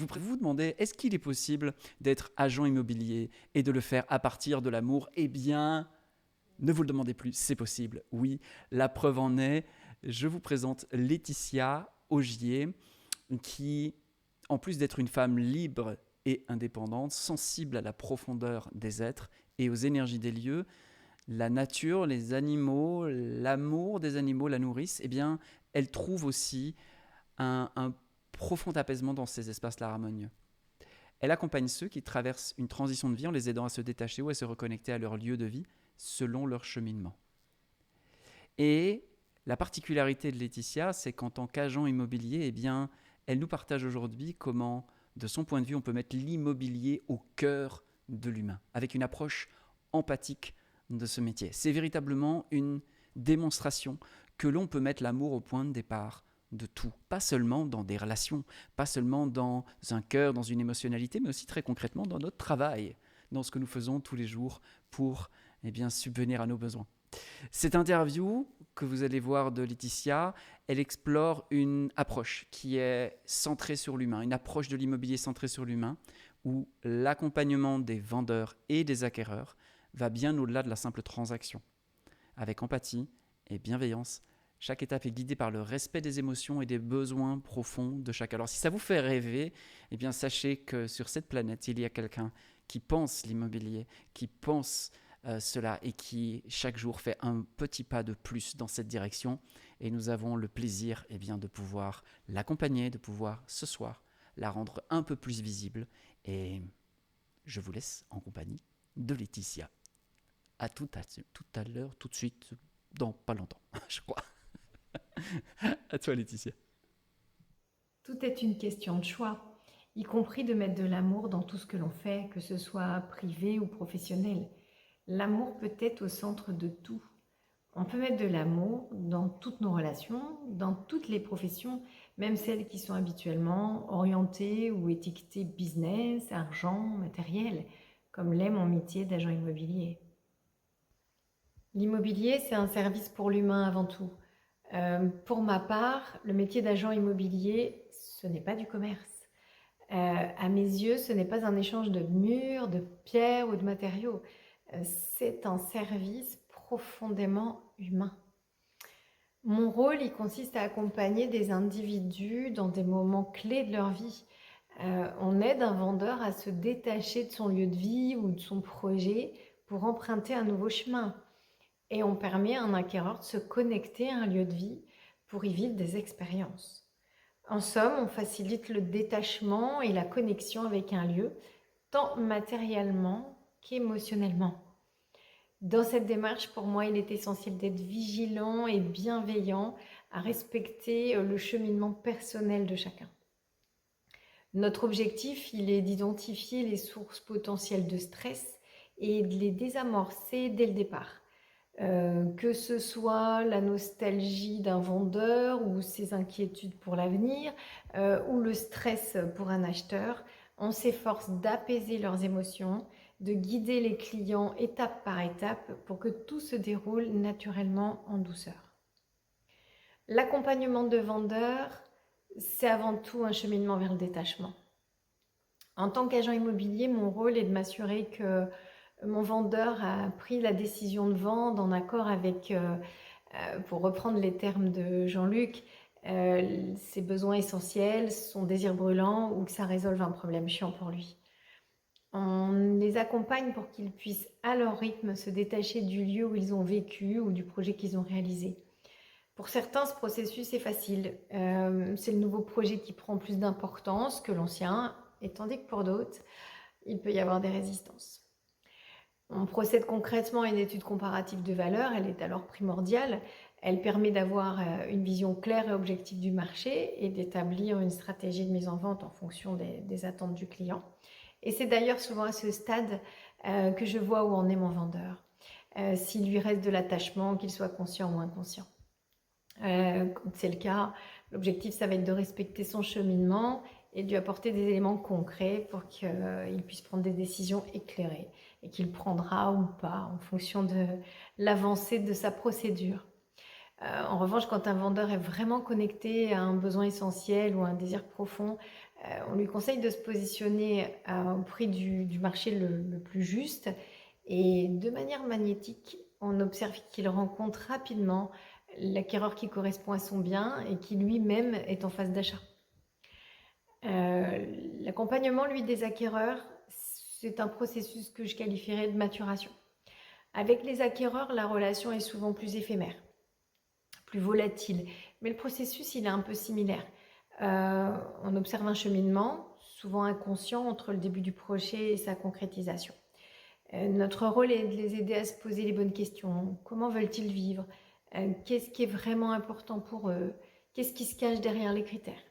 je voudrais vous demander, est-ce qu'il est possible d'être agent immobilier et de le faire à partir de l'amour? Eh bien, ne vous le demandez plus, c'est possible. Oui, la preuve en est, je vous présente Laetitia Augier, qui, en plus d'être une femme libre et indépendante, sensible à la profondeur des êtres et aux énergies des lieux, la nature, les animaux, l'amour des animaux la nourrissent, eh bien, elle trouve aussi un profond apaisement dans ces espaces-là harmonieux. Elle accompagne ceux qui traversent une transition de vie en les aidant à se détacher ou à se reconnecter à leur lieu de vie selon leur cheminement. Et la particularité de Laetitia, c'est qu'en tant qu'agent immobilier, eh bien, elle nous partage aujourd'hui comment, de son point de vue, on peut mettre l'immobilier au cœur de l'humain, avec une approche empathique de ce métier. C'est véritablement une démonstration que l'on peut mettre l'amour au point de départ de tout, pas seulement dans des relations, pas seulement dans un cœur, dans une émotionnalité, mais aussi très concrètement dans notre travail, dans ce que nous faisons tous les jours pour subvenir à nos besoins. Cette interview que vous allez voir de Laetitia, elle explore une approche qui est centrée sur l'humain, une approche de l'immobilier centrée sur l'humain, où l'accompagnement des vendeurs et des acquéreurs va bien au-delà de la simple transaction. Avec empathie et bienveillance, chaque étape est guidée par le respect des émotions et des besoins profonds de chacun. Alors si ça vous fait rêver, eh bien sachez que sur cette planète, il y a quelqu'un qui pense l'immobilier, qui pense cela et qui chaque jour fait un petit pas de plus dans cette direction. Et nous avons le plaisir de pouvoir l'accompagner, de pouvoir ce soir la rendre un peu plus visible. Et je vous laisse en compagnie de Laetitia. À tout à l'heure, tout de suite, dans pas longtemps, je crois. À toi, Laetitia. Tout est une question de choix, y compris de mettre de l'amour dans tout ce que l'on fait, que ce soit privé ou professionnel. L'amour peut être au centre de tout. On peut mettre de l'amour dans toutes nos relations, dans toutes les professions, même celles qui sont habituellement orientées ou étiquetées business, argent, matériel, comme l'est mon métier d'agent immobilier. L'immobilier, c'est un service pour l'humain avant tout. Pour ma part, le métier d'agent immobilier, ce n'est pas du commerce. À mes yeux, ce n'est pas un échange de murs, de pierres ou de matériaux. C'est un service profondément humain. Mon rôle, il consiste à accompagner des individus dans des moments clés de leur vie. On aide un vendeur à se détacher de son lieu de vie ou de son projet pour emprunter un nouveau chemin. Et on permet à un acquéreur de se connecter à un lieu de vie pour y vivre des expériences. En somme, on facilite le détachement et la connexion avec un lieu, tant matériellement qu'émotionnellement. Dans cette démarche, pour moi, il est essentiel d'être vigilant et bienveillant à respecter le cheminement personnel de chacun. Notre objectif, il est d'identifier les sources potentielles de stress et de les désamorcer dès le départ. Que ce soit la nostalgie d'un vendeur ou ses inquiétudes pour l'avenir ou le stress pour un acheteur, on s'efforce d'apaiser leurs émotions, de guider les clients étape par étape pour que tout se déroule naturellement en douceur. L'accompagnement de vendeurs, c'est avant tout un cheminement vers le détachement. En tant qu'agent immobilier, mon rôle est de m'assurer que mon vendeur a pris la décision de vendre en accord avec, pour reprendre les termes de Jean-Luc, ses besoins essentiels, son désir brûlant ou que ça résolve un problème chiant pour lui. On les accompagne pour qu'ils puissent à leur rythme se détacher du lieu où ils ont vécu ou du projet qu'ils ont réalisé. Pour certains, ce processus est facile. C'est le nouveau projet qui prend plus d'importance que l'ancien, et tandis que pour d'autres, il peut y avoir des résistances. On procède concrètement à une étude comparative de valeur, elle est alors primordiale. Elle permet d'avoir une vision claire et objective du marché et d'établir une stratégie de mise en vente en fonction des attentes du client. Et c'est d'ailleurs souvent à ce stade que je vois où en est mon vendeur. S'il lui reste de l'attachement, qu'il soit conscient ou inconscient. Quand c'est le cas, l'objectif, ça va être de respecter son cheminement et de lui apporter des éléments concrets pour qu'il puisse prendre des décisions éclairées et qu'il prendra ou pas en fonction de l'avancée de sa procédure. En revanche, quand un vendeur est vraiment connecté à un besoin essentiel ou à un désir profond, On lui conseille de se positionner au prix du marché le plus juste et de manière magnétique, on observe qu'il rencontre rapidement l'acquéreur qui correspond à son bien et qui lui-même est en phase d'achat. L'accompagnement, lui, des acquéreurs, c'est un processus que je qualifierais de maturation. Avec les acquéreurs, la relation est souvent plus éphémère, plus volatile, mais le processus, il est un peu similaire. On observe un cheminement, souvent inconscient, entre le début du projet et sa concrétisation. Notre rôle est de les aider à se poser les bonnes questions. Comment veulent-ils vivre? Qu'est-ce qui est vraiment important pour eux? Qu'est-ce qui se cache derrière les critères?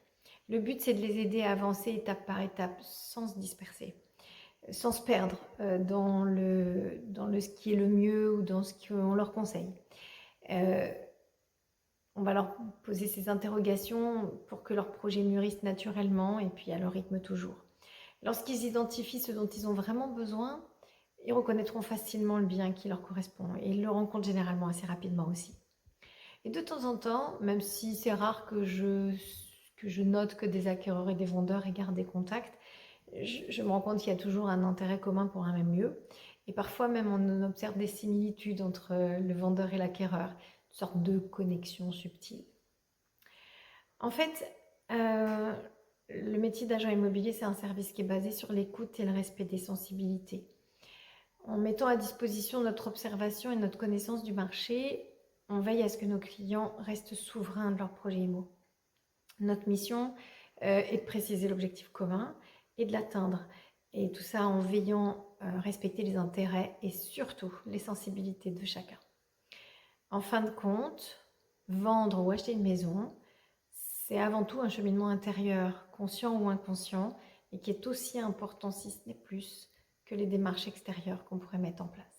Le but, c'est de les aider à avancer étape par étape sans se disperser, sans se perdre dans ce qui est le mieux ou dans ce qu'on leur conseille. On va leur poser ces interrogations pour que leur projet mûrisse naturellement et puis à leur rythme toujours. Lorsqu'ils identifient ce dont ils ont vraiment besoin, ils reconnaîtront facilement le bien qui leur correspond et ils le rencontrent généralement assez rapidement aussi. Et de temps en temps, même si c'est rare que je note que des acquéreurs et des vendeurs aient gardé contact, je me rends compte qu'il y a toujours un intérêt commun pour un même lieu. Et parfois même on observe des similitudes entre le vendeur et l'acquéreur, une sorte de connexion subtile. En fait, le métier d'agent immobilier, c'est un service qui est basé sur l'écoute et le respect des sensibilités. En mettant à disposition notre observation et notre connaissance du marché, on veille à ce que nos clients restent souverains de leur projet IMO. Notre mission est de préciser l'objectif commun et de l'atteindre. Et tout ça en veillant à respecter les intérêts et surtout les sensibilités de chacun. En fin de compte, vendre ou acheter une maison, c'est avant tout un cheminement intérieur, conscient ou inconscient, et qui est aussi important, si ce n'est plus, que les démarches extérieures qu'on pourrait mettre en place.